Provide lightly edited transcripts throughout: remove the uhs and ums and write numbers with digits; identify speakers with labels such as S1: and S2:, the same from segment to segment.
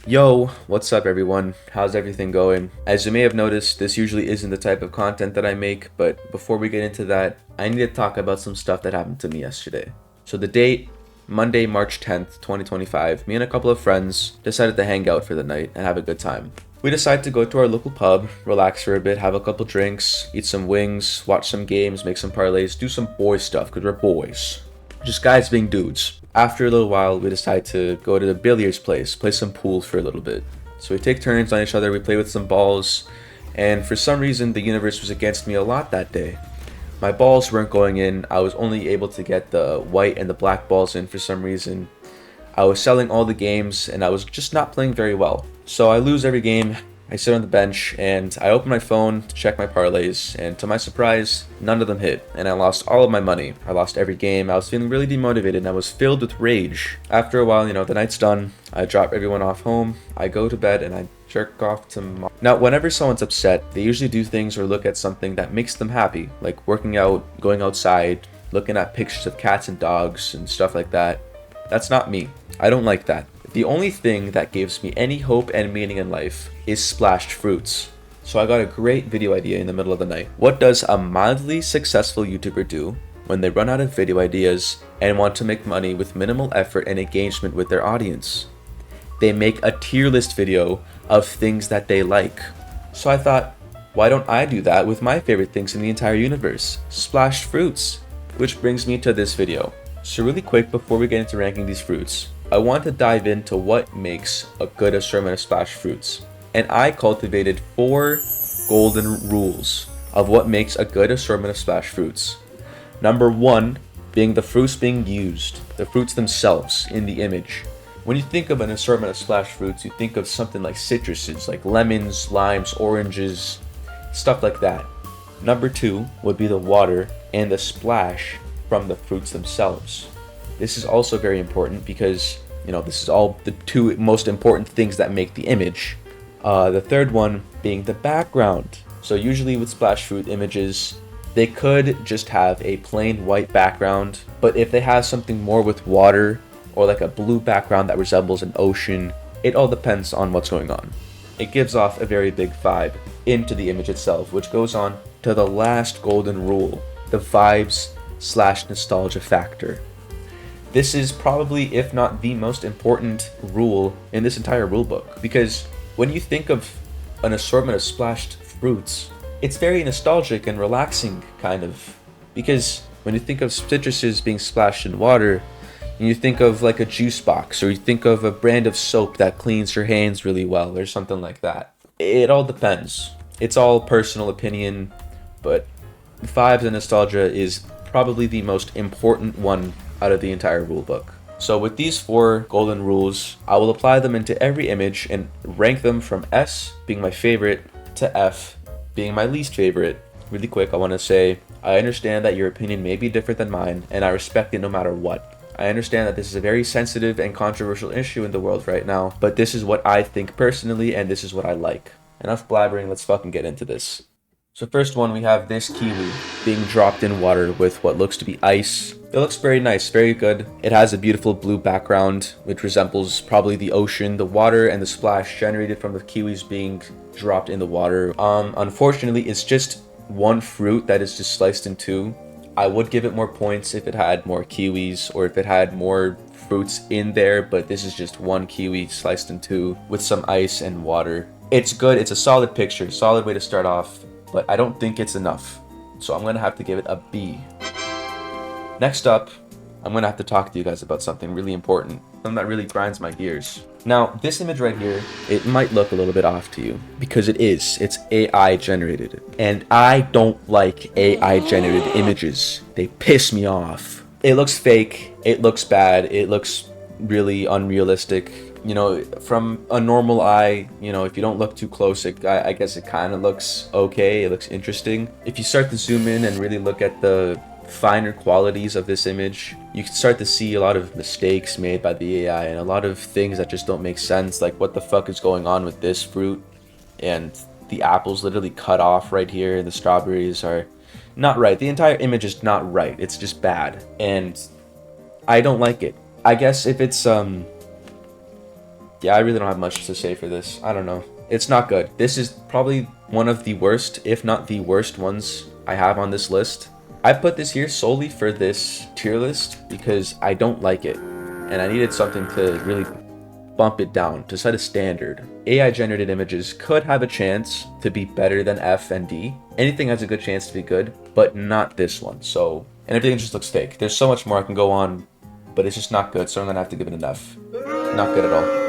S1: Yo, what's up everyone? How's everything going? As you may have noticed, this usually isn't the type of content that I make, but before we get into that, I need to talk about some stuff that happened to me yesterday. So the date, Monday, March 10th, 2025, me and a couple of friends decided to hang out for the night and have a good time. We decided to go to our local pub, relax for a bit, have a couple drinks, eat some wings, watch some games, make some parlays, do some boy stuff, because we're boys. Just guys being dudes. After a little while, we decide to go to the billiards place, play some pool for a little bit. So we take turns on each other, we play with some balls, and for some reason, the universe was against me a lot that day. My balls weren't going in, I was only able to get the white and the black balls in for some reason. I was selling all the games, and I was just not playing very well. So I lose every game, I sit on the bench and I open my phone to check my parlays, and to my surprise, none of them hit, and I lost all of my money. I lost every game. I was feeling really demotivated and I was filled with rage. After a while, the night's done. I drop everyone off home. I go to bed and I jerk off to Now, whenever someone's upset, they usually do things or look at something that makes them happy, like working out, going outside, looking at pictures of cats and dogs and stuff like that. That's not me. I don't like that. The only thing that gives me any hope and meaning in life is splashed fruits. So I got a great video idea in the middle of the night. What does a mildly successful YouTuber do when they run out of video ideas and want to make money with minimal effort and engagement with their audience? They make a tier list video of things that they like. So I thought, why don't I do that with my favorite things in the entire universe? Splashed fruits. Which brings me to this video. So really quick, before we get into ranking these fruits, I want to dive into what makes a good assortment of splashed fruits. And I cultivated 4 golden rules of what makes a good assortment of splashed fruits. Number 1 being the fruits being used, the fruits themselves in the image. When you think of an assortment of splashed fruits, you think of something like citruses, like lemons, limes, oranges, stuff like that. Number 2 would be the water and the splash from the fruits themselves. This is also very important because, this is all the 2 most important things that make the image. The third one being the background. So usually with splash fruit images, they could just have a plain white background, but if they have something more with water or like a blue background that resembles an ocean, it all depends on what's going on. It gives off a very big vibe into the image itself, which goes on to the last golden rule, the vibes/nostalgia factor. This is probably, if not the most important rule in this entire rule book, because when you think of an assortment of splashed fruits, it's very nostalgic and relaxing, kind of. Because when you think of citruses being splashed in water, and you think of like a juice box, or you think of a brand of soap that cleans your hands really well, or something like that. It all depends. It's all personal opinion, but vibes and nostalgia is probably the most important one out of the entire rulebook. So with these 4 golden rules, I will apply them into every image and rank them from S being my favorite to F being my least favorite. Really quick, I want to say, I understand that your opinion may be different than mine, and I respect it no matter what. I understand that this is a very sensitive and controversial issue in the world right now, but this is what I think personally, and this is what I like. Enough blabbering, let's fucking get into this. So first one, we have this kiwi being dropped in water with what looks to be ice. It looks very nice, very good. It has a beautiful blue background, which resembles probably the ocean. The water and the splash generated from the kiwis being dropped in the water. Unfortunately, it's just one fruit that is just sliced in 2. I would give it more points if it had more kiwis or if it had more fruits in there, but this is just one kiwi sliced in 2 with some ice and water. It's good, it's a solid picture, solid way to start off, but I don't think it's enough. So I'm gonna have to give it a B. Next up, I'm gonna have to talk to you guys about something really important, something that really grinds my gears. Now, this image right here, it might look a little bit off to you, because it's AI generated. And I don't like AI generated images. They piss me off. It looks fake, it looks bad, it looks really unrealistic. From a normal eye, if you don't look too close, I guess it kind of looks okay, it looks interesting. If you start to zoom in and really look at the finer qualities of this image, you can start to see a lot of mistakes made by the AI and a lot of things that just don't make sense, like what the fuck is going on with this fruit, and the apples literally cut off right here, and the strawberries are not right. The entire image is not right, it's just bad, and I don't like it. I guess if it's Yeah, I really don't have much to say for this. I don't know. It's not good. This is probably one of the worst, if not the worst ones I have on this list. I put this here solely for this tier list because I don't like it. And I needed something to really bump it down, to set a standard. AI generated images could have a chance to be better than F and D. Anything has a good chance to be good, but not this one. So, and everything just looks fake. There's so much more I can go on, but it's just not good. So I'm gonna have to give it an F. Not good at all.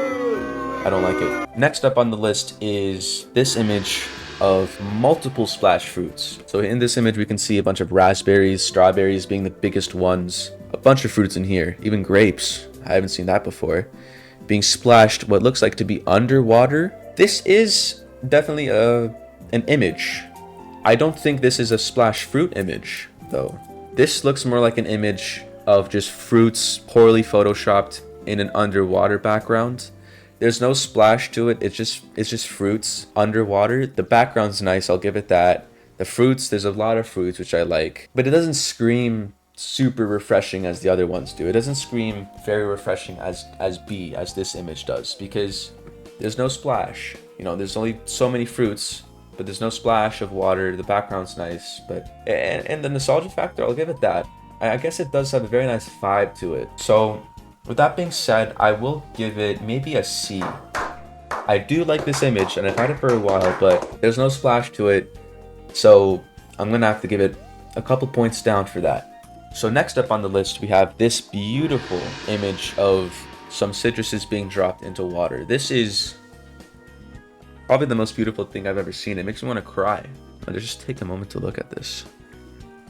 S1: I don't like it. Next up on the list is this image of multiple splash fruits. So in this image, we can see a bunch of raspberries, strawberries being the biggest ones. A bunch of fruits in here, even grapes. I haven't seen that before. Being splashed what looks like to be underwater. This is definitely an image. I don't think this is a splash fruit image, though. This looks more like an image of just fruits poorly photoshopped in an underwater background. There's no splash to it. It's just fruits underwater. The background's nice, I'll give it that. The fruits, there's a lot of fruits which I like, but it doesn't scream super refreshing as the other ones do. It doesn't scream very refreshing as this image does, because there's no splash. You know, there's only so many fruits, but there's no splash of water. The background's nice, but and the nostalgia factor, I'll give it that. I guess it does have a very nice vibe to it. So with that being said, I will give it maybe a C. I do like this image, and I've had it for a while, but there's no splash to it, so I'm gonna have to give it a couple points down for that. So next up on the list, we have this beautiful image of some citruses being dropped into water. This is probably the most beautiful thing I've ever seen. It makes me want to cry. Let's just take a moment to look at this.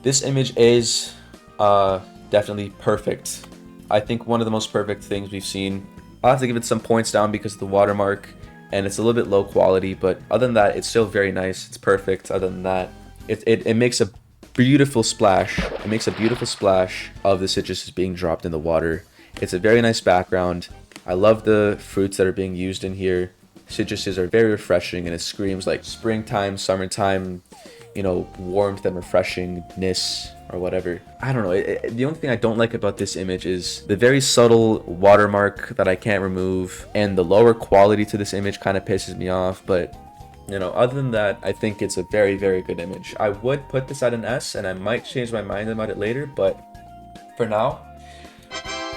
S1: This image is definitely perfect. I think one of the most perfect things we've seen. I'll have to give it some points down because of the watermark, and it's a little bit low quality, but other than that, it's still very nice. It's perfect. Other than that, it makes a beautiful splash. It makes a beautiful splash of the citruses being dropped in the water. It's a very nice background. I love the fruits that are being used in here. Citruses are very refreshing, and it screams like springtime, summertime, you know, warmth and refreshingness or whatever. I don't know. The only thing I don't like about this image is the very subtle watermark that I can't remove, and the lower quality to this image kind of pisses me off. But, you know, other than that, I think it's a very, very good image. I would put this at an S, and I might change my mind about it later, but for now,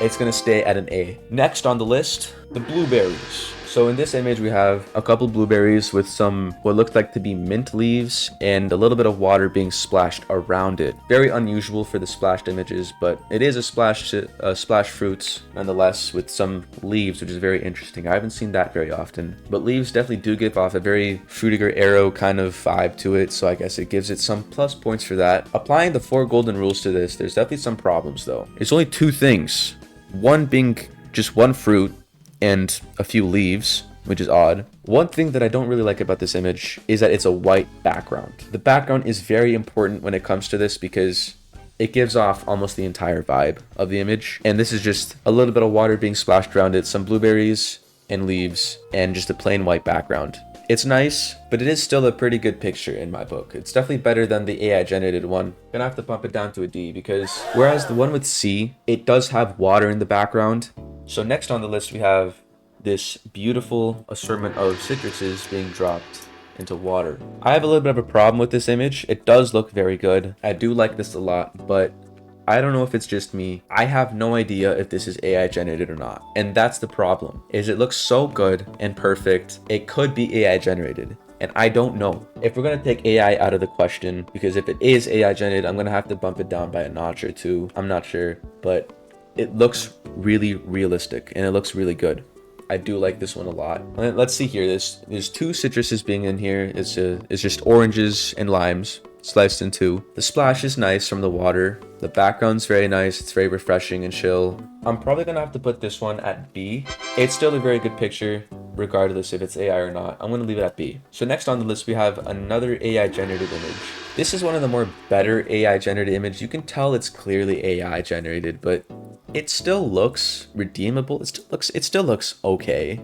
S1: it's gonna stay at an A. Next on the list, the blueberries. So in this image, we have a couple blueberries with some what looks like to be mint leaves and a little bit of water being splashed around it. Very unusual for the splashed images, but it is a splash fruits nonetheless, with some leaves, which is very interesting. I haven't seen that very often, but leaves definitely do give off a very Frutiger arrow kind of vibe to it, so I guess it gives it some plus points for that. Applying the 4 golden rules to this, there's definitely some problems though. It's only 2 things. One being just one fruit and a few leaves, which is odd. One thing that I don't really like about this image is that it's a white background. The background is very important when it comes to this because it gives off almost the entire vibe of the image. And this is just a little bit of water being splashed around it, some blueberries and leaves, and just a plain white background. It's nice, but it is still a pretty good picture in my book. It's definitely better than the AI generated one. Gonna have to bump it down to a D because whereas the one with C, it does have water in the background. So next on the list, we have this beautiful assortment of citruses being dropped into water. I have a little bit of a problem with this image. It does look very good. I do like this a lot, but I don't know if it's just me. I have no idea if this is AI generated or not. And that's the problem, is it looks so good and perfect. It could be AI generated. And I don't know. If we're gonna take AI out of the question, because if it is AI generated, I'm gonna have to bump it down by a notch or 2. I'm not sure, but it looks really realistic and it looks really good. I do like this one a lot. Let's see here. There's 2 citruses being in here. It's just oranges and limes sliced in 2. The splash is nice from the water. The background's very nice. It's very refreshing and chill. I'm probably gonna have to put this one at B. It's still a very good picture, regardless if it's AI or not. I'm gonna leave it at B. So next on the list, we have another AI generated image. This is one of the more better AI generated images. You can tell it's clearly AI generated, but it still looks redeemable. It still looks okay.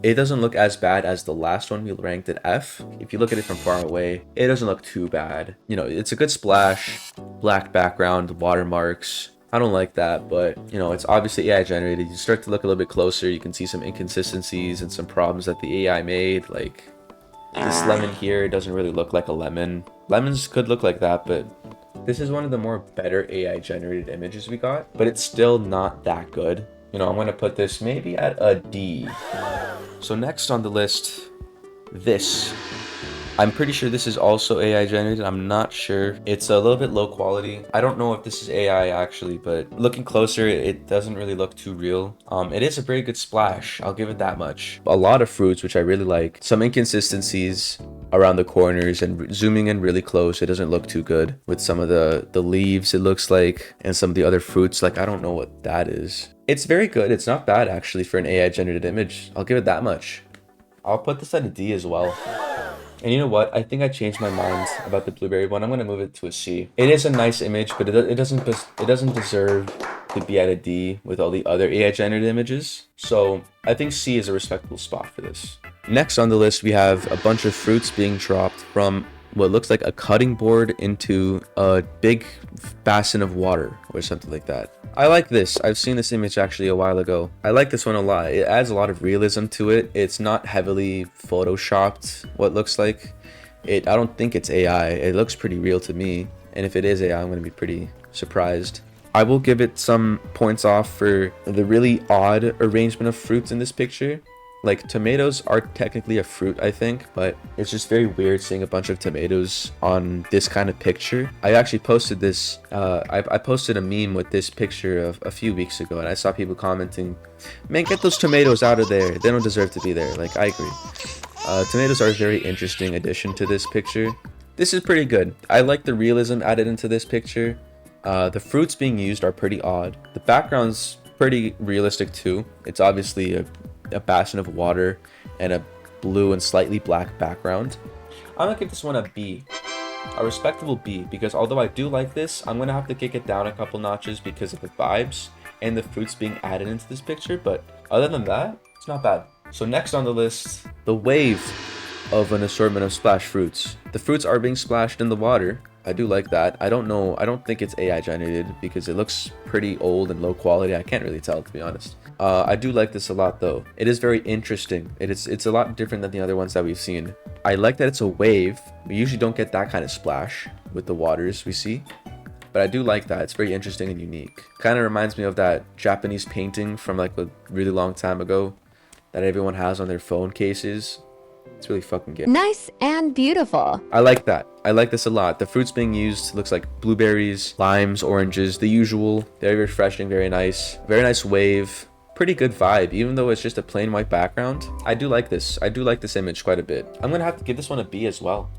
S1: It doesn't look as bad as the last one we ranked at F. If you look at it from far away, it doesn't look too bad. You know, it's a good splash, black background, watermarks. I don't like that, but you know, it's obviously AI generated. You start to look a little bit closer, you can see some inconsistencies and some problems that the AI made. Like this lemon here doesn't really look like a lemon. Lemons could look like that, but this is one of the more better AI generated images we got, but it's still not that good. You know, I'm gonna put this maybe at a D. So next on the list, this. I'm pretty sure this is also AI generated. I'm not sure. It's a little bit low quality. I don't know if this is AI actually, but looking closer, it doesn't really look too real. It is a very good splash. I'll give it that much. A lot of fruits, which I really like. Some inconsistencies around the corners, and zooming in really close, it doesn't look too good. With some of the leaves, it looks like, and some of the other fruits, like I don't know what that is. It's very good. It's not bad actually for an AI generated image. I'll give it that much. I'll put this at a D as well. And you know what? I think I changed my mind about the blueberry one. I'm gonna move it to a C. It is a nice image, but it doesn't deserve to be at a D with all the other AI generated images. So I think C is a respectable spot for this. Next on the list, we have a bunch of fruits being dropped from what looks like a cutting board into a big basin of water or something like that. I like this. I've seen this image actually a while ago. I like this one a lot. It adds a lot of realism to it. It's not heavily photoshopped, what looks like. I don't think it's AI. It looks pretty real to me. And if it is AI, I'm going to be pretty surprised. I will give it some points off for the really odd arrangement of fruits in this picture. Like, tomatoes are technically a fruit, I think, but it's just very weird seeing a bunch of tomatoes on this kind of picture. I actually posted this, I posted a meme with this picture of a few weeks ago, and I saw people commenting, man, get those tomatoes out of there. They don't deserve to be there. Like, I agree. Tomatoes are a very interesting addition to this picture. This is pretty good. I like the realism added into this picture. The fruits being used are pretty odd. The background's pretty realistic too. It's obviously a basin of water and a blue and slightly black background. I'm gonna give this one a B, a respectable B, because although I do like this, I'm gonna have to kick it down a couple notches because of the vibes and the fruits being added into this picture, but other than that, it's not bad. So next on the list, the wave of an assortment of splash fruits. The fruits are being splashed in the water. I do like that. I don't think it's AI generated because it looks pretty old and low quality. I can't really tell, to be honest. I do like this a lot though. It is very interesting. It's a lot different than the other ones that we've seen. I like that it's a wave. We usually don't get that kind of splash with the waters we see, but I do like that. It's very interesting and unique. Kind of reminds me of that Japanese painting from like a really long time ago that everyone has on their phone cases. It's really fucking good.
S2: Nice and beautiful.
S1: I like that. I like this a lot. The fruits being used looks like blueberries, limes, oranges, the usual. Very refreshing, very nice. Very nice wave. Pretty good vibe, even though it's just a plain white background. I do like this. I do like this image quite a bit. I'm gonna have to give this one a B as well.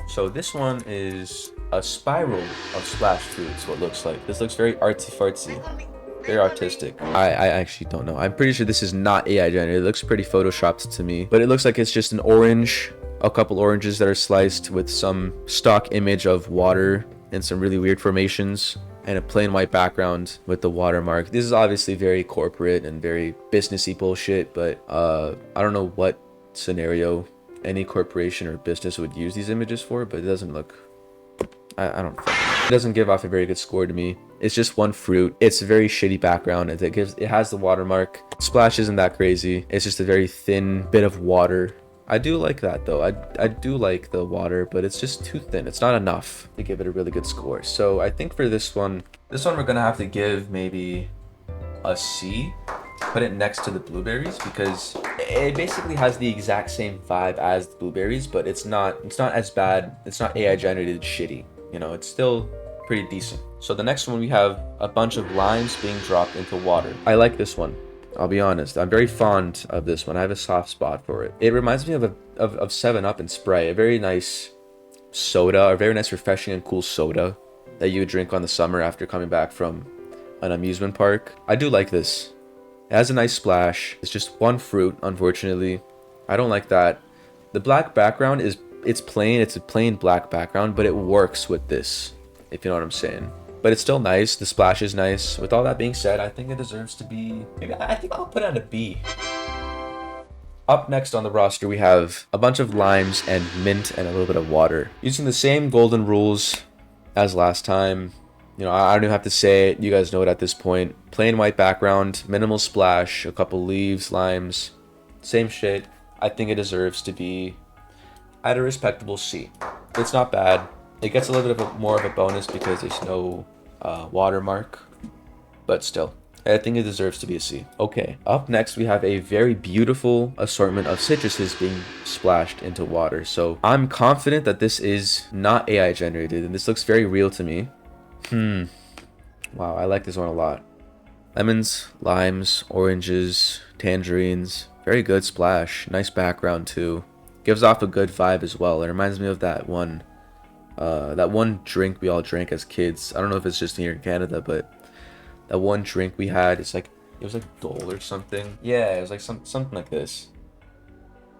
S1: So this one is a spiral of splash fruits, what looks like. This looks very artsy-fartsy. Very artistic. I actually don't know. I'm pretty sure this is not AI generated. It looks pretty photoshopped to me. But it looks like it's just an orange, a couple oranges that are sliced with some stock image of water and some really weird formations and a plain white background with the watermark. This is obviously very corporate and very businessy bullshit, but I don't know what scenario any corporation or business would use these images for, but it doesn't look... I don't know. It doesn't give off a very good score to me. It's just one fruit. It's a very shitty background. It has the watermark. Splash isn't that crazy. It's just a very thin bit of water. I do like that though. I do like the water, but it's just too thin. It's not enough to give it a really good score. So I think for this one we're gonna have to give maybe a C. Put it next to the blueberries because it basically has the exact same vibe as the blueberries, but it's not as bad. It's not AI generated shitty. You know, it's still pretty decent. So the next one, we have a bunch of limes being dropped into water. I like this one. I'll be honest. I'm very fond of this one. I have a soft spot for it. It reminds me of 7-Up and Sprite, a very nice soda, a very nice refreshing and cool soda that you would drink on the summer after coming back from an amusement park. I do like this. It has a nice splash. It's just one fruit, unfortunately. I don't like that. The black background it's plain. It's a plain black background, but it works with this, if you know what I'm saying. But it's still nice. The splash is nice. With all that being said, I think it deserves to be... I think I'll put it at a B. Up next on the roster, we have a bunch of limes and mint and a little bit of water. Using the same golden rules as last time. You know, I don't even have to say it. You guys know it at this point. Plain white background, minimal splash, a couple leaves, limes, same shit. I think it deserves to be at a respectable C. It's not bad. It gets a little bit of more of a bonus because there's no watermark, but still, I think it deserves to be a C. Okay, up next we have a very beautiful assortment of citruses being splashed into water. So I'm confident that this is not AI generated, and this looks very real to me. Wow, I like this one a lot. Lemons, limes, oranges, tangerines. Very good splash. Nice background too. Gives off a good vibe as well. It reminds me of that one drink we all drank as kids. I don't know if it's just here in Canada, but that one drink we had, it was like Dole or something. Yeah, it was like something like this.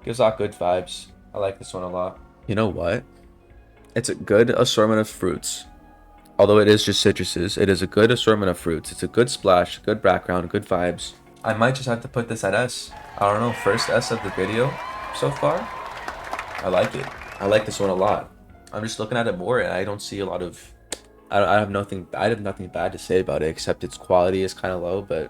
S1: Gives off good vibes. I like this one a lot. You know what? It's a good assortment of fruits. Although it is just citruses, it is a good assortment of fruits. It's a good splash, good background, good vibes. I might just have to put this at S. I don't know, first S of the video so far. I like it. I like this one a lot. I'm just looking at it more and I don't see a lot of... I have nothing bad to say about it, except its quality is kind of low, but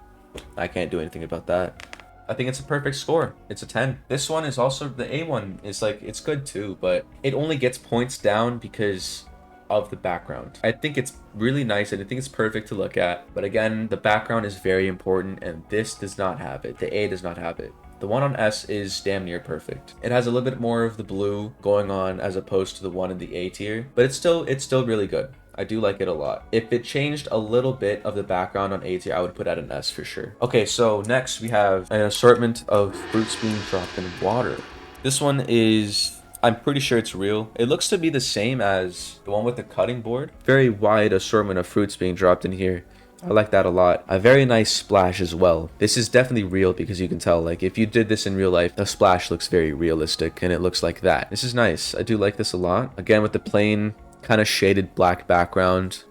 S1: I can't do anything about that. I think it's a perfect score. It's a 10. This one is also, the A one is like, it's good too, but it only gets points down because of the background. I think it's really nice and I think it's perfect to look at, but again, the background is very important and this does not have it. The A does not have it. The one on S is damn near perfect. It has a little bit more of the blue going on as opposed to the one in the A tier, but it's still really good. I do like it a lot. If it changed a little bit of the background on A tier, I would put at an S for sure. Okay, so next we have an assortment of fruits being dropped in water. This one is, I'm pretty sure it's real. It looks to be the same as the one with the cutting board. Very wide assortment of fruits being dropped in here. I like that a lot. A very nice splash as well. This is definitely real because you can tell, like, if you did this in real life, the splash looks very realistic and it looks like that. This is nice. I do like this a lot. Again, with the plain kind of shaded black background.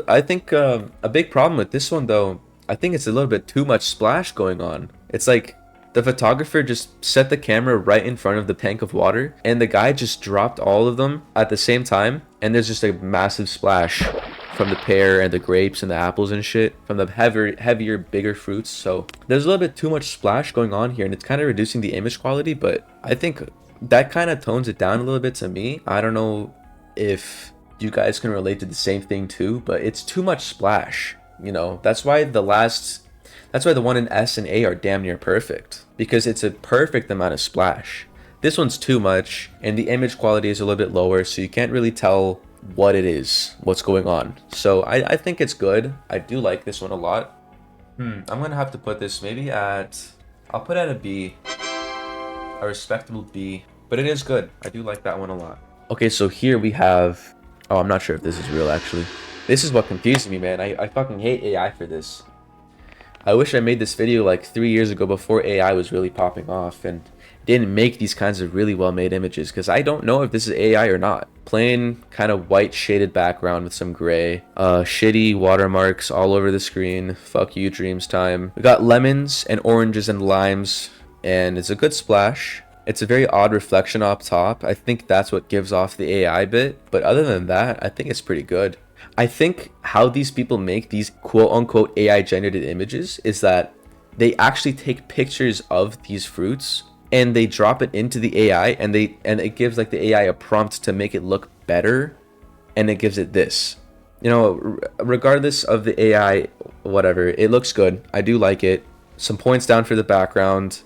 S1: I think a big problem with this one though, I think it's a little bit too much splash going on. It's like the photographer just set the camera right in front of the tank of water and the guy just dropped all of them at the same time and there's just a massive splash from the pear and the grapes and the apples and shit, from the heavier, bigger fruits. So there's a little bit too much splash going on here and it's kind of reducing the image quality, but I think that kind of tones it down a little bit to me. I don't know if you guys can relate to the same thing too, but it's too much splash. You know, that's why the one in S and A are damn near perfect, because it's a perfect amount of splash. This one's too much and the image quality is a little bit lower, so you can't really tell what it is, what's going on. So I think it's good. I do like this one a lot. I'm gonna have to put this maybe I'll put it at a B, a respectable B, but it is good. I do like that one a lot. Okay, so here we have, oh, I'm not sure if this is real actually. This is what confused me, man. I fucking hate AI for this. I wish I made this video like 3 years ago before AI was really popping off and didn't make these kinds of really well-made images, because I don't know if this is AI or not. Plain kind of white shaded background with some gray. Shitty watermarks all over the screen. Fuck you, dreams time. We got lemons and oranges and limes, and it's a good splash. It's a very odd reflection up top. I think that's what gives off the AI bit, but other than that, I think it's pretty good. I think how these people make these quote-unquote AI generated images is that they actually take pictures of these fruits and they drop it into the AI and it gives like the AI a prompt to make it look better, and it gives it this. You know, regardless of the AI, whatever, it looks good. I do like it. Some points down for the background,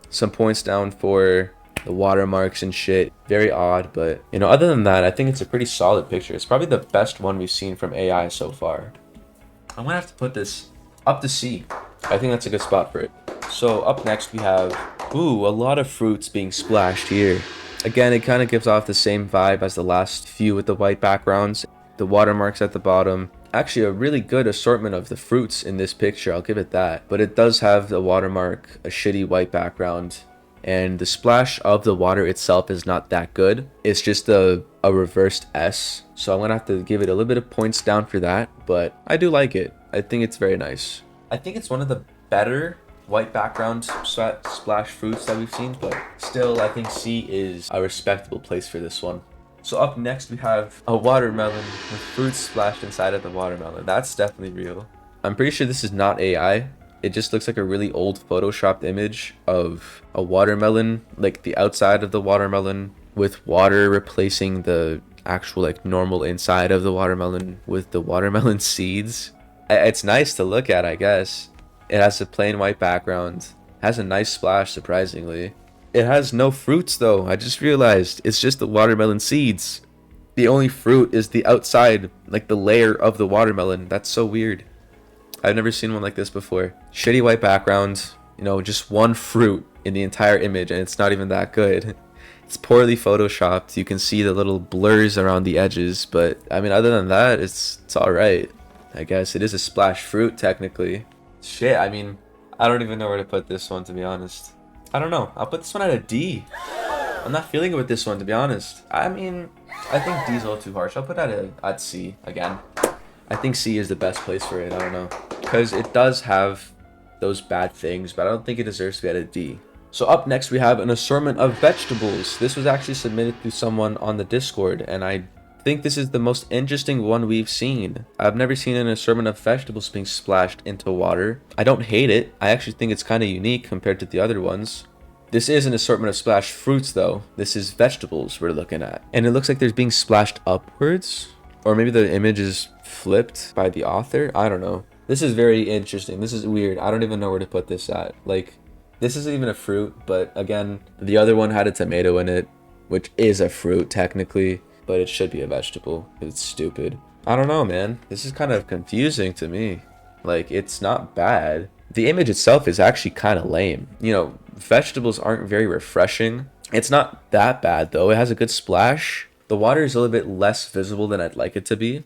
S1: some points down for the watermarks and shit. Very odd, but you know, other than that, I think it's a pretty solid picture. It's probably the best one we've seen from AI so far. I'm gonna have to put this up to C. I think that's a good spot for it. So up next we have, ooh, a lot of fruits being splashed here. Again, it kind of gives off the same vibe as the last few with the white backgrounds. The watermarks at the bottom. Actually, a really good assortment of the fruits in this picture, I'll give it that. But it does have the watermark, a shitty white background, and the splash of the water itself is not that good. It's just a reversed S. So I'm gonna have to give it a little bit of points down for that, but I do like it. I think it's very nice. I think it's one of the better white background splash fruits that we've seen, but still I think C is a respectable place for this one. So up next we have a watermelon with fruit splashed inside of the watermelon. That's definitely real. I'm pretty sure this is not AI. It just looks like a really old photoshopped image of a watermelon, like the outside of the watermelon with water replacing the actual like normal inside of the watermelon with the watermelon seeds. It's nice to look at, I guess. It has a plain white background. Has a nice splash, surprisingly. It has no fruits though. I just realized it's just the watermelon seeds. The only fruit is the outside, like the layer of the watermelon. That's so weird. I've never seen one like this before. Shitty white background, you know, just one fruit in the entire image, and it's not even that good. It's poorly photoshopped. You can see the little blurs around the edges, but I mean, other than that, it's all right. I guess it is a splash fruit technically. Shit, I mean, I don't even know where to put this one, to be honest. I don't know. I'll put this one at a D. I'm not feeling it with this one, to be honest. I mean, I think D's a little too harsh. I'll put that at C again. I think C is the best place for it. I don't know. Because it does have those bad things, but I don't think it deserves to be at a D. So up next, we have an assortment of vegetables. This was actually submitted to someone on the Discord, and I think this is the most interesting one we've seen. I've never seen an assortment of vegetables being splashed into water. I don't hate it. I actually think it's kind of unique compared to the other ones. This is an assortment of splashed fruits though. This is vegetables we're looking at. And it looks like there's being splashed upwards. Or maybe the image is flipped by the author. I don't know. This is very interesting. This is weird. I don't even know where to put this at. Like, this isn't even a fruit, but again, the other one had a tomato in it, which is a fruit technically. But it should be a vegetable. It's stupid. I don't know, man. This is kind of confusing to me. Like, it's not bad. The image itself is actually kind of lame. You know, vegetables aren't very refreshing. It's not that bad, though. It has a good splash. The water is a little bit less visible than I'd like it to be.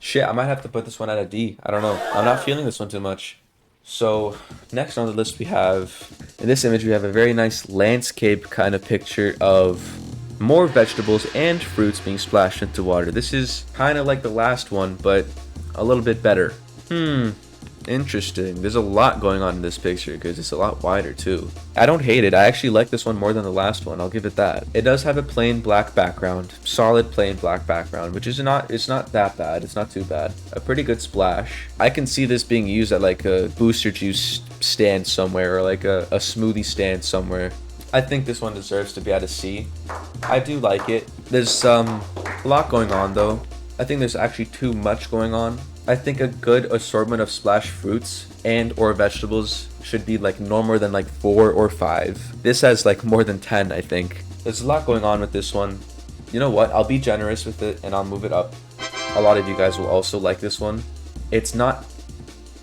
S1: Shit, I might have to put this one at a D. I don't know. I'm not feeling this one too much. So, next on the list we have... In this image, we have a very nice landscape kind of picture of... more vegetables and fruits being splashed into water. This is kind of like the last one, but a little bit better. Interesting. There's a lot going on in this picture because it's a lot wider too. I don't hate it. I actually like this one more than the last one. I'll give it that. It does have a plain black background, solid plain black background, which is it's not that bad. It's not too bad. A pretty good splash. I can see this being used at like a booster juice stand somewhere or like a smoothie stand somewhere. I think this one deserves to be at a C. I do like it. There's a lot going on though. I think there's actually too much going on. I think a good assortment of splash fruits and or vegetables should be like no more than like 4 or 5. This has like more than 10, I think. There's a lot going on with this one. You know what? I'll be generous with it and I'll move it up. A lot of you guys will also like this one. It's not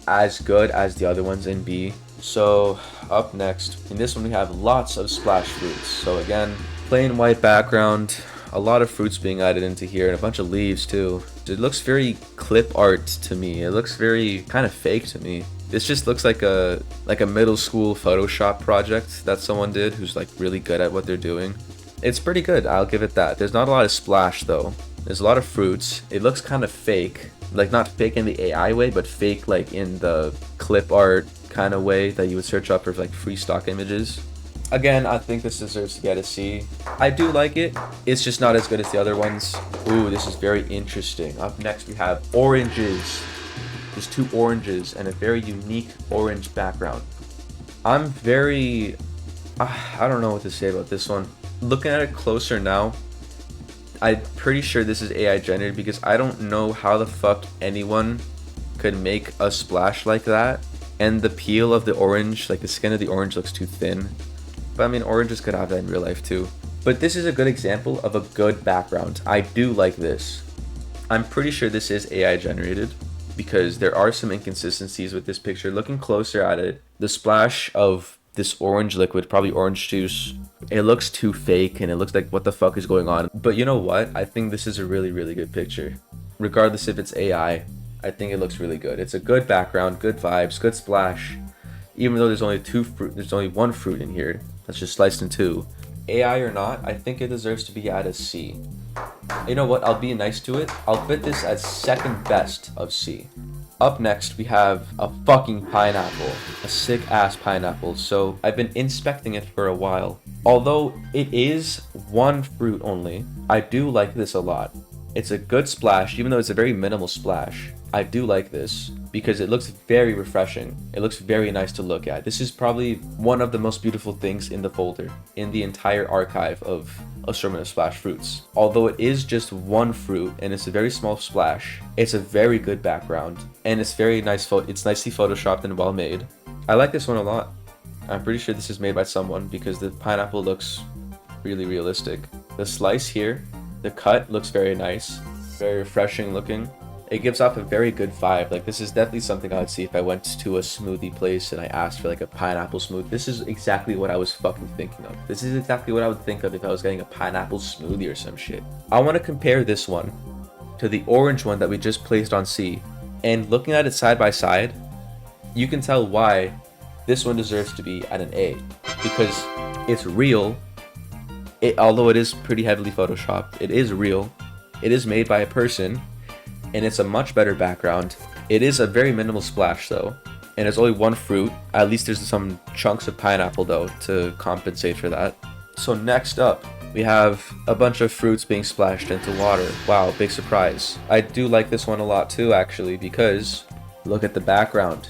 S1: as good as the other ones in B. So up next, in this one we have lots of splash fruits. So again, plain white background, a lot of fruits being added into here and a bunch of leaves too. It looks very clip art to me. It looks very kind of fake to me. This just looks like a middle school Photoshop project that someone did who's like really good at what they're doing. It's pretty good, I'll give it that. There's not a lot of splash though. There's a lot of fruits. It looks kind of fake. Like not fake in the AI way, but fake like in the clip art kind of way that you would search up for like free stock images. Again, I think this deserves to get a C. I do like it. It's just not as good as the other ones. Ooh, this is very interesting. Up next we have oranges. There's 2 oranges and a very unique orange background. I'm very... I don't know what to say about this one. Looking at it closer now, I'm pretty sure this is AI generated because I don't know how the fuck anyone could make a splash like that. And the peel of the orange, like the skin of the orange looks too thin. But I mean, oranges could have that in real life too. But this is a good example of a good background. I do like this. I'm pretty sure this is AI generated because there are some inconsistencies with this picture. Looking closer at it, the splash of this orange liquid, probably orange juice, it looks too fake and it looks like what the fuck is going on. But you know what? I think this is a really, really good picture. Regardless if it's AI, I think it looks really good. It's a good background, good vibes, good splash. Even though there's only one fruit in here that's just sliced in 2. AI or not, I think it deserves to be at a C. You know what? I'll be nice to it. I'll put this as second best of C. Up next, we have a fucking pineapple. A sick ass pineapple. So I've been inspecting it for a while. Although it is one fruit only. I do like this a lot. It's a good splash, even though it's a very minimal splash. I do like this because it looks very refreshing. It looks very nice to look at. This is probably one of the most beautiful things in the folder, in the entire archive of assortment of splash fruits. Although it is just one fruit and it's a very small splash, it's a very good background and it's very nice. It's nicely photoshopped and well made. I like this one a lot. I'm pretty sure this is made by someone because the pineapple looks really realistic. The slice here, the cut looks very nice, very refreshing looking. It gives off a very good vibe. Like, this is definitely something I would see if I went to a smoothie place and I asked for like a pineapple smoothie. This is exactly what I was fucking thinking of. This is exactly what I would think of if I was getting a pineapple smoothie or some shit. I want to compare this one to the orange one that we just placed on C. And looking at it side by side, you can tell why this one deserves to be at an A. Because it's real. Although it is pretty heavily photoshopped, it is real. It is made by a person. And it's a much better background. It is a very minimal splash though, and it's only one fruit. At least there's some chunks of pineapple though to compensate for that. So next up, we have a bunch of fruits being splashed into water. Wow, big surprise. I do like this one a lot too actually, because look at the background.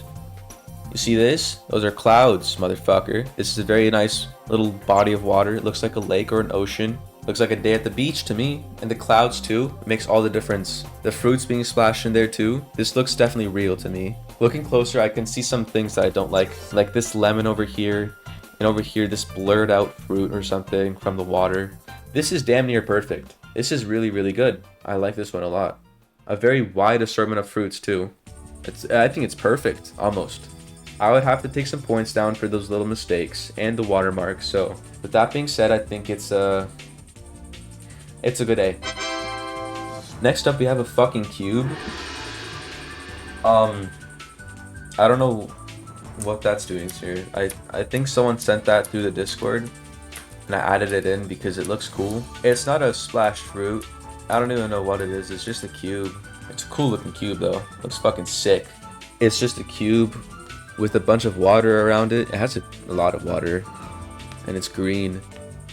S1: You see this? Those are clouds, motherfucker. This is a very nice little body of water. It looks like a lake or an ocean. Looks like a day at the beach to me. And the clouds too. It makes all the difference. The fruits being splashed in there too. This looks definitely real to me. Looking closer, I can see some things that I don't like this lemon over here. And over here, this blurred out fruit or something from the water. This is damn near perfect. This is really, really good. I like this one a lot. A very wide assortment of fruits too. I think it's perfect, almost. I would have to take some points down for those little mistakes and the watermark. So with that being said, I think it's a good A. Next up, we have a fucking cube. I don't know what that's doing here. I think someone sent that through the Discord, and I added it in because it looks cool. It's not a splash fruit. I don't even know what it is. It's just a cube. It's a cool looking cube though. It looks fucking sick. It's just a cube with a bunch of water around it. It has a lot of water, and it's green.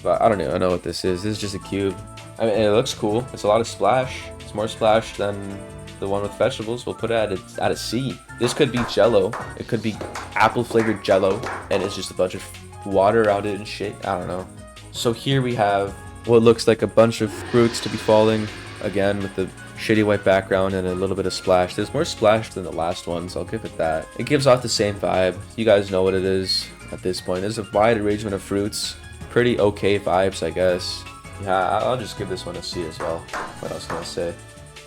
S1: But I don't even know what this is. This is just a cube. I mean, it looks cool. It's a lot of splash. It's more splash than the one with vegetables. We'll put it at a C. This could be Jello. It could be apple flavored Jello, and it's just a bunch of water around it and shit. I don't know. So here we have what looks like a bunch of fruits to be falling, again with the shitty white background and a little bit of splash. There's more splash than the last one, so I'll give it that. It gives off the same vibe. You guys know what it is at this point. There's a wide arrangement of fruits. Pretty okay vibes, I guess. Yeah, I'll just give this one a C as well. What else can I say?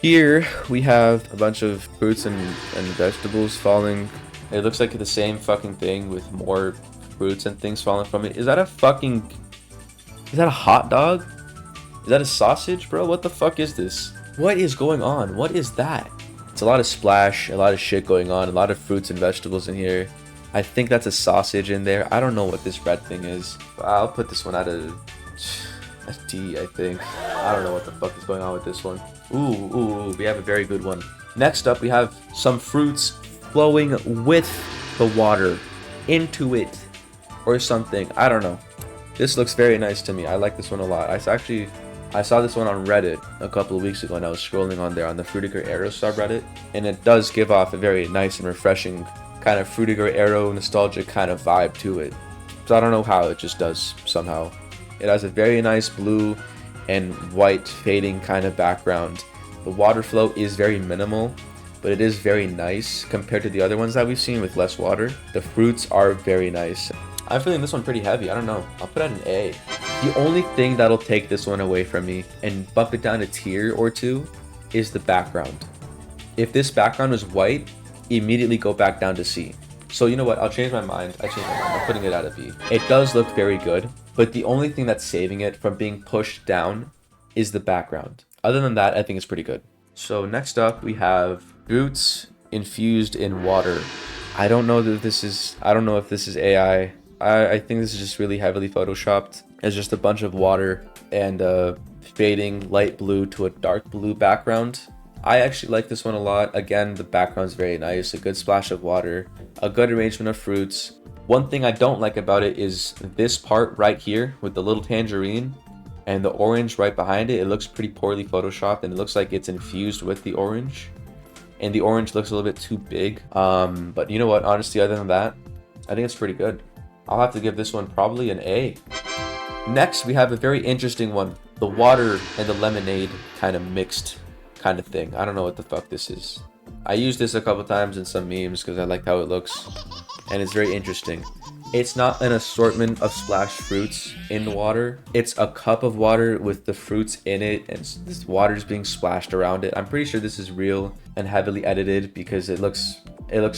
S1: Here we have a bunch of fruits and vegetables falling. It looks like the same fucking thing with more fruits and things falling from it. Is that a hot dog? Is that a sausage, bro? What the fuck is this? What is going on? What is that? It's a lot of splash, a lot of shit going on, a lot of fruits and vegetables in here. I think that's a sausage in there. I don't know what this red thing is. I'll put this one at a D, I think. I don't know what the fuck is going on with this one. Ooh, we have a very good one. Next up, we have some fruits flowing with the water into it or something. I don't know. This looks very nice to me. I like this one a lot. I saw this one on Reddit a couple of weeks ago and I was scrolling on there on the Fruitiger Arrow subreddit, and it does give off a very nice and refreshing kind of Fruitiger Arrow nostalgic kind of vibe to it. So I don't know how, it just does somehow. It has a very nice blue and white fading kind of background. The water flow is very minimal, but it is very nice compared to the other ones that we've seen with less water. The fruits are very nice. I'm feeling this one pretty heavy. I don't know. I'll put it at an A. The only thing that'll take this one away from me and bump it down a tier or two is the background. If this background was white, immediately go back down to C. So you know what? I'll change my mind. I'm putting it at a B. It does look very good, but the only thing that's saving it from being pushed down is the background. Other than that, I think it's pretty good. So next up, we have fruits infused in water. I don't know if this is AI. I think this is just really heavily photoshopped. It's just a bunch of water and fading light blue to a dark blue background. I actually like this one a lot. Again, the background's very nice. A good splash of water. A good arrangement of fruits. One thing I don't like about it is this part right here with the little tangerine And the orange right behind it, it looks pretty poorly photoshopped, and it looks like it's infused with the orange. And the orange looks a little bit too big. But you know what? Honestly, other than that, I think it's pretty good. I'll have to give this one probably an A. Next, we have a very interesting one. The water and the lemonade kind of mixed kind of thing. I don't know what the fuck this is. I used this a couple times in some memes because I liked how it looks. And it's very interesting. It's not an assortment of splashed fruits in the water. It's a cup of water with the fruits in it, and this water is being splashed around it. I'm pretty sure this is real and heavily edited because it looks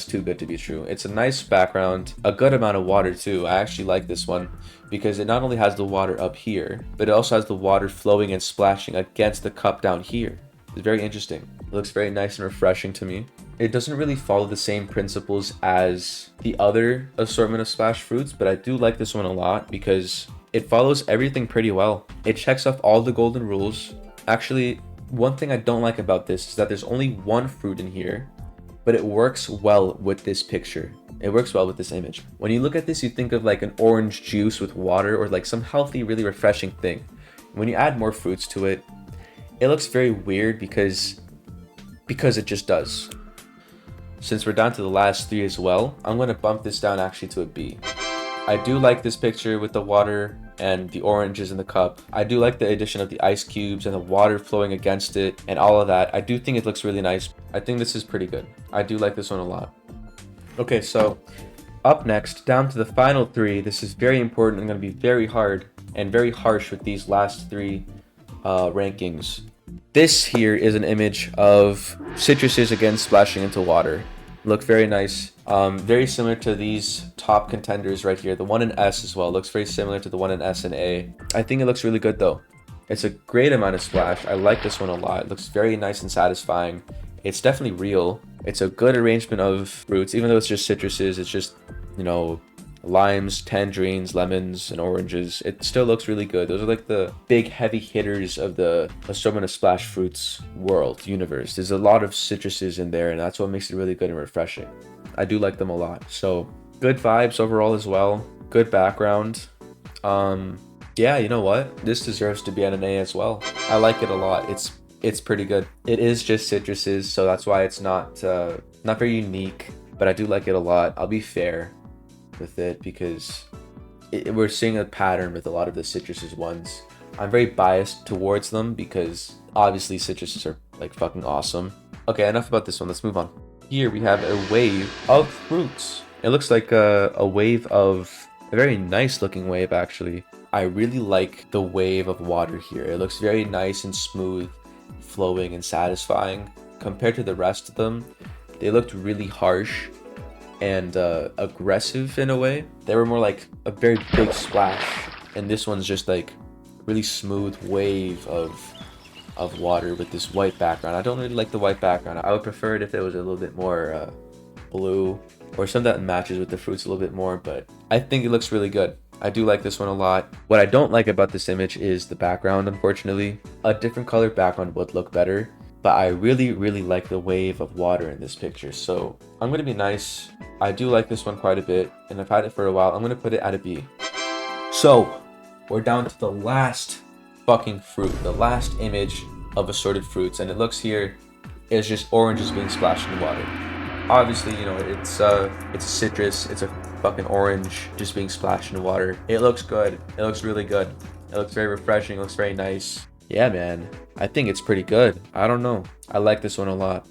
S1: too good to be true. It's a nice background, a good amount of water too. I actually like this one because it not only has the water up here, but it also has the water flowing and splashing against the cup down here. It's very interesting. It looks very nice and refreshing to me. It doesn't really follow the same principles as the other assortment of splashed fruits, but I do like this one a lot because it follows everything pretty well. It checks off all the golden rules. Actually, one thing I don't like about this is that there's only one fruit in here, but it works well with this picture. It works well with this image. When you look at this, you think of like an orange juice with water or like some healthy, really refreshing thing. When you add more fruits to it, it looks very weird because it just does. Since we're down to the last three as well, I'm going to bump this down actually to a B. I do like this picture with the water and the oranges in the cup. I do like the addition of the ice cubes and the water flowing against it and all of that. I do think it looks really nice. I think this is pretty good. I do like this one a lot. Okay, so up next, down to the final three. This is very important. I'm going to be very hard and very harsh with these last three rankings. This here is an image of citruses again splashing into water. Look very nice. Very similar to these top contenders right here. The one in S as well looks very similar to the one in S and A. I think it looks really good though. It's a great amount of splash. I like this one a lot. It looks very nice and satisfying. It's definitely real. It's a good arrangement of fruits, even though it's just citruses. It's just, you know, limes, tangerines, lemons, and oranges. It still looks really good. Those are like the big heavy hitters of the assortment of splash fruits universe. There's a lot of citruses in there, and that's what makes it really good and refreshing. I do like them a lot. So good vibes overall as well. Good background. Yeah, you know what? This deserves to be at an A as well. I like it a lot. It's pretty good. It is just citruses, so that's why it's not very unique, but I do like it a lot. I'll be fair with it because we're seeing a pattern with a lot of the citruses ones. I'm very biased towards them because obviously citruses are like fucking awesome. Okay, enough about this one. Let's move on. Here we have a wave of fruits. It looks like a wave of a very nice looking wave actually. I really like the wave of water here. It looks very nice and smooth, flowing and satisfying. Compared to the rest of them, they looked really harsh and aggressive in a way. They were more like a very big splash, and this one's just like really smooth wave of water with this white background. I don't really like the white background. I would prefer it if it was a little bit more blue or something that matches with the fruits a little bit more, but I think it looks really good. I do like this one a lot. What I don't like about this image is the background, unfortunately. A different color background would look better, but I really, really like the wave of water in this picture. So I'm going to be nice. I do like this one quite a bit, and I've had it for a while. I'm going to put it at a B. So we're down to the last fucking fruit, the last image of assorted fruits, and it looks here is just oranges being splashed in water. Obviously, you know, it's a citrus, it's a fucking orange just being splashed in water. It looks good. It looks really good. It looks very refreshing. It looks very nice. Yeah, man. I think it's pretty good. I don't know. I like this one a lot.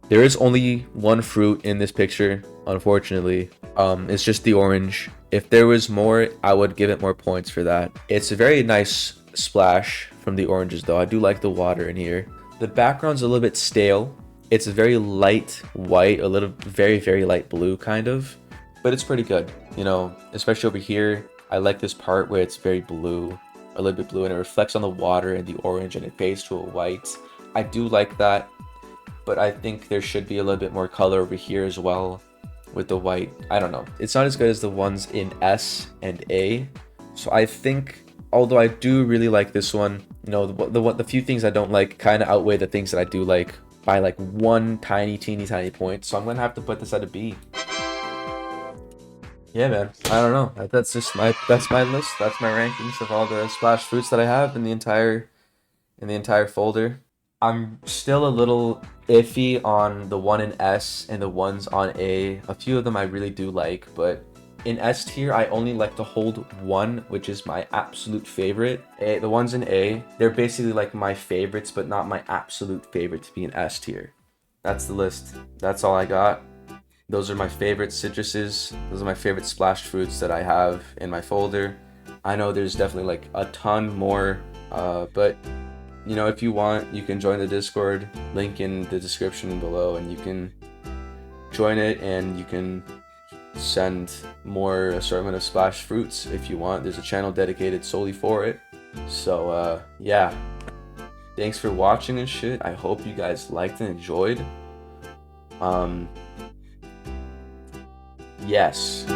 S1: There is only one fruit in this picture, unfortunately. It's just the orange. If there was more, I would give it more points for that. It's a very nice splash from the oranges, though. I do like the water in here. The background's a little bit stale. It's a very light white, a little very, very light blue kind of, but it's pretty good, you know, especially over here. I like this part where it's very blue, a little bit blue, and it reflects on the water and the orange and it fades to a white. I do like that, but I think there should be a little bit more color over here as well with the white. I don't know. It's not as good as the ones in S and A. So I think, although I do really like this one, you know, the few things I don't like kind of outweigh the things that I do like by like one teeny tiny point. So I'm gonna have to put this at a B. Yeah, man. I don't know. That's my list. That's my rankings of all the splash fruits that I have in the entire folder. I'm still a little iffy on the one in S and the ones on A. A few of them I really do like, but in S tier, I only like to hold one, which is my absolute favorite. The ones in A, they're basically like my favorites, but not my absolute favorite to be in S tier. That's the list. That's all I got. Those are my favorite citruses. Those are my favorite splashed fruits that I have in my folder. I know there's definitely like a ton more, but you know, if you want, you can join the Discord, link in the description below, and you can join it and you can send more assortment of splash fruits if you want. There's a channel dedicated solely for it. So yeah, thanks for watching and shit. I hope you guys liked and enjoyed. Um yes.